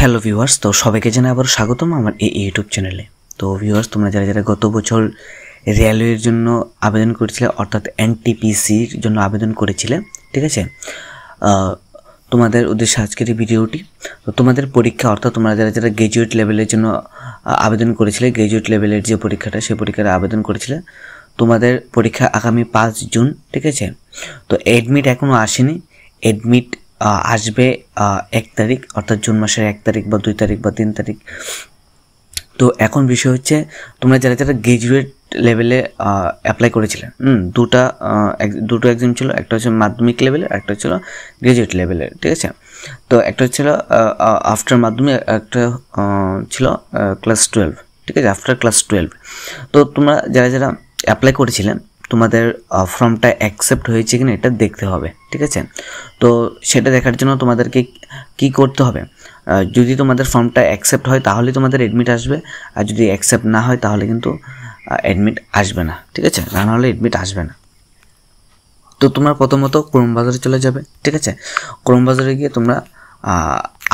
Hello viewers, তো সবাইকে জানাই আবার স্বাগতম আমার এই ইউটিউব চ্যানেলে। তো ভিউয়ার্স, তোমরা যারা যারা গত বছর রেলওয়ের জন্য আবেদন করেছিলে, অর্থাৎ এনটিপিসির জন্য আবেদন করেছিলে, ঠিক আছে, তোমাদের উদ্দেশ্যে আজকের এই ভিডিওটি। তো তোমাদের পরীক্ষা, অর্থাৎ তোমরা যারা যারা গ্র্যাজুয়েট লেভেলের জন্য আবেদন করেছিলে, গ্র্যাজুয়েট লেভেলের যে পরীক্ষাটা, সেই পরীক্ষাটা আবেদন করেছিলে, তোমাদের পরীক্ষা আগামী 5 জুন, ঠিক আছে। তো অ্যাডমিট এখনও আসেনি, অ্যাডমিট আসবে 1 তারিখ, অর্থাৎ জুন মাসের 1 তারিখ বা 2 তারিখ বা 3 তারিখ। তো এখন বিষয় হচ্ছে, তোমরা যারা যারা গ্র্যাজুয়েট লেভেলে অ্যাপ্লাই করেছিলে, দুটো এক্সাম ছিল, একটা হচ্ছে মাধ্যমিক লেভেলের, একটা ছিল গ্র্যাজুয়েট লেভেলের, ঠিক আছে। তো একটা হচ্ছিল আফটার মাধ্যমিক, একটা ছিল ক্লাস 12, ঠিক আছে, আফটার ক্লাস 12। তো তোমরা যারা যারা অ্যাপ্লাই করেছিলেন, তোমাদের ফর্মটা অ্যাকসেপ্ট হয়েছে কিনা এটা দেখতে হবে, ঠিক আছে। তো সেটা দেখার জন্য তোমাদেরকে কি করতে হবে, যদি তোমাদের ফর্মটা অ্যাকসেপ্ট হয় তাহলে তোমাদের অ্যাডমিট আসবে, আর যদি অ্যাকসেপ্ট না হয় তাহলে কিন্তু অ্যাডমিট আসবে না, ঠিক আছে, না হলে অ্যাডমিট আসবে না। তো তোমরা প্রথমত ক্রোম ব্রাউজারে চলে যাবে, ঠিক আছে। ক্রোম ব্রাউজারে গিয়ে তোমরা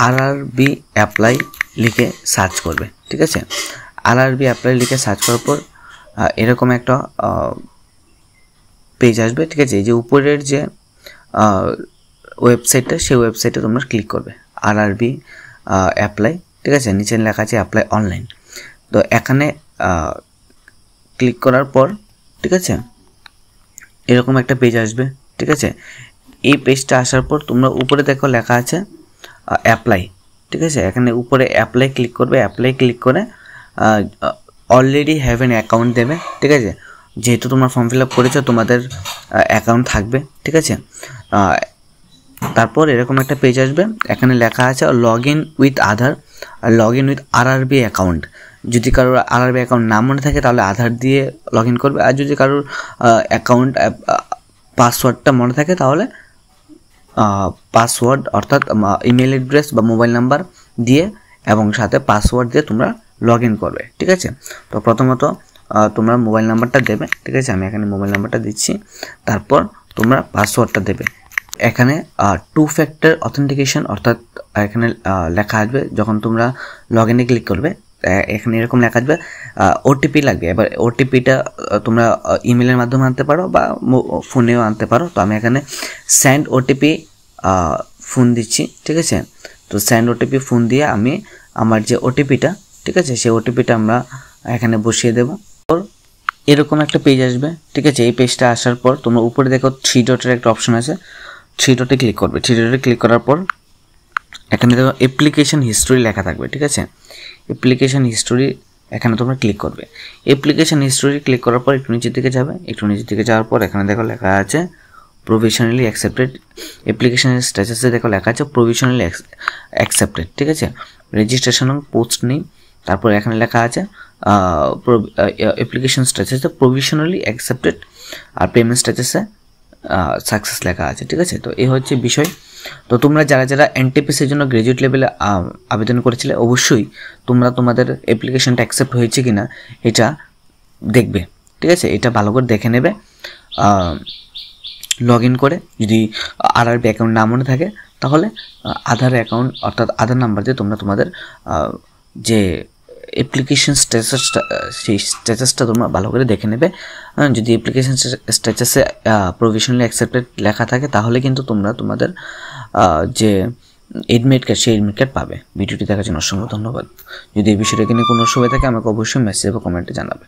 আরআরবি অ্যাপ্লাই লিখে সার্চ করবে, ঠিক আছে। আরআরবি অ্যাপ্লাই লিখে সার্চ করার পর এরকম একটা পেজ আসবে, ঠিক আছে। এই যে উপরের যে ওয়েবসাইটটা, সেই ওয়েবসাইটে তোমরা ক্লিক করবে, আরআরবি অ্যাপ্লাই, ঠিক আছে। নিচে লেখা আছে অ্যাপ্লাই অনলাইন। তো এখানে ক্লিক করার পর, ঠিক আছে, এরকম একটা পেজ আসবে, ঠিক আছে। এই পেজটা আসার পর তোমরা উপরে দেখো লেখা আছে অ্যাপ্লাই, ঠিক আছে। এখানে উপরে অ্যাপ্লাই ক্লিক করবে, অ্যাপ্লাই ক্লিক করে অলরেডি হ্যাভ এন অ্যাকাউন্ট দেবে, ঠিক আছে। যেহেতু তোমরা ফর্ম ফিল আপ করেছো, তোমাদের অ্যাকাউন্ট থাকবে, ঠিক আছে। তারপর এরকম একটা পেজ আসবে, এখানে লেখা আছে লগ ইন উইথ আধার, আর log in with RRB account. যদি কারোর আরআরবি অ্যাকাউন্ট না মনে থাকে তাহলে আধার দিয়ে লগ ইন করবে, আর যদি কারোর অ্যাকাউন্ট পাসওয়ার্ডটা মনে থাকে তাহলে পাসওয়ার্ড, অর্থাৎ ইমেল অ্যাড্রেস বা মোবাইল নাম্বার দিয়ে এবং সাথে পাসওয়ার্ড দিয়ে তোমরা লগ ইন করবে, ঠিক আছে। তো প্রথমত তোমরা মোবাইল নাম্বারটা দেবে, ঠিক আছে। আমি এখানে মোবাইল নাম্বারটা দিচ্ছি, তারপর তোমরা পাসওয়ার্ডটা দেবে। এখানে 2 ফ্যাক্টর অথেন্টিকেশন, অর্থাৎ এখানে লেখা আসবে যখন তোমরা লগ ইনে ক্লিক করবে, এখানে এরকম লেখা আসবে ওটিপি লাগবে। এবার ওটিপিটা তোমরা ইমেলের মাধ্যমে আনতে পারো বা ফোনেও আনতে পারো। তো আমি এখানে সেন্ড ওটিপি ফোন দিচ্ছি, ঠিক আছে। তো সেন্ড ওটিপি ফোন দিয়ে আমি আমার যে ওটিপিটা, ঠিক আছে, সেই ওটিপিটা আমরা এখানে বসিয়ে দেবো। এরকম একটা পেজ আসবে, ঠিক আছে। এই পেজটা আসার পর তোমরা উপরে দেখো 3 ডটের একটা অপশন আছে, 3 ডটে ক্লিক করবে। 3 ডটে ক্লিক করার পর এখানে দেখো অ্যাপ্লিকেশন হিস্টোরি লেখা থাকবে, ঠিক আছে। অ্যাপ্লিকেশন হিস্টোরি এখানে তোমরা ক্লিক করবে। অ্যাপ্লিকেশন হিস্টোরি ক্লিক করার পর একটু নিচের দিকে যাবে, একটু নিচের দিকে যাওয়ার পর এখানে দেখো লেখা আছে প্রভিশনালি অ্যাকসেপ্টেড। অ্যাপ্লিকেশনের স্ট্যাটাসে দেখো লেখা আছে প্রভিশনালি অ্যাকসেপ্টেড, ঠিক আছে। রেজিস্ট্রেশন পোস্ট নেই, তারপর এখানে লেখা আছে অ্যাপ্লিকেশন স্ট্যাটাসে প্রভিশনালি অ্যাকসেপ্টেড, আর পেমেন্ট স্ট্যাটাসে সাকসেস লেখা আছে, ঠিক আছে। তো এই হচ্ছে বিষয়। তো তোমরা যারা যারা এনটিপিসির জন্য গ্র্যাজুয়েট লেভেলে আবেদন করেছিলে, অবশ্যই তোমরা তোমাদের অ্যাপ্লিকেশনটা অ্যাকসেপ্ট হয়েছে কিনা এটা দেখবে, ঠিক আছে। এটা ভালো করে দেখে নেবে লগ ইন করে। যদি আরআরবি অ্যাকাউন্ট না মনে থাকে তাহলে আধার অ্যাকাউন্ট, অর্থাৎ আধার নাম্বার দিয়ে তোমরা তোমাদের যে অ্যাপ্লিকেশন স্ট্যাটাসটা, সেই স্ট্যাটাসটা তোমরা ভালো করে দেখে নেবে। যদি অ্যাপ্লিকেশন স্ট্যাটাসে প্রভিশনালি অ্যাকসেপ্টেড লেখা থাকে তাহলে কিন্তু তোমরা তোমাদের যে এডমিট কার্ড, সেই এডমিট কার্ড পাবে। ভিডিওটি দেখার জন্য অসংখ্য ধন্যবাদ। যদি এই বিষয়টা নিয়ে কোনো অসুবিধা থাকে আমাকে অবশ্যই মেসেজ বা কমেন্টে জানাবে।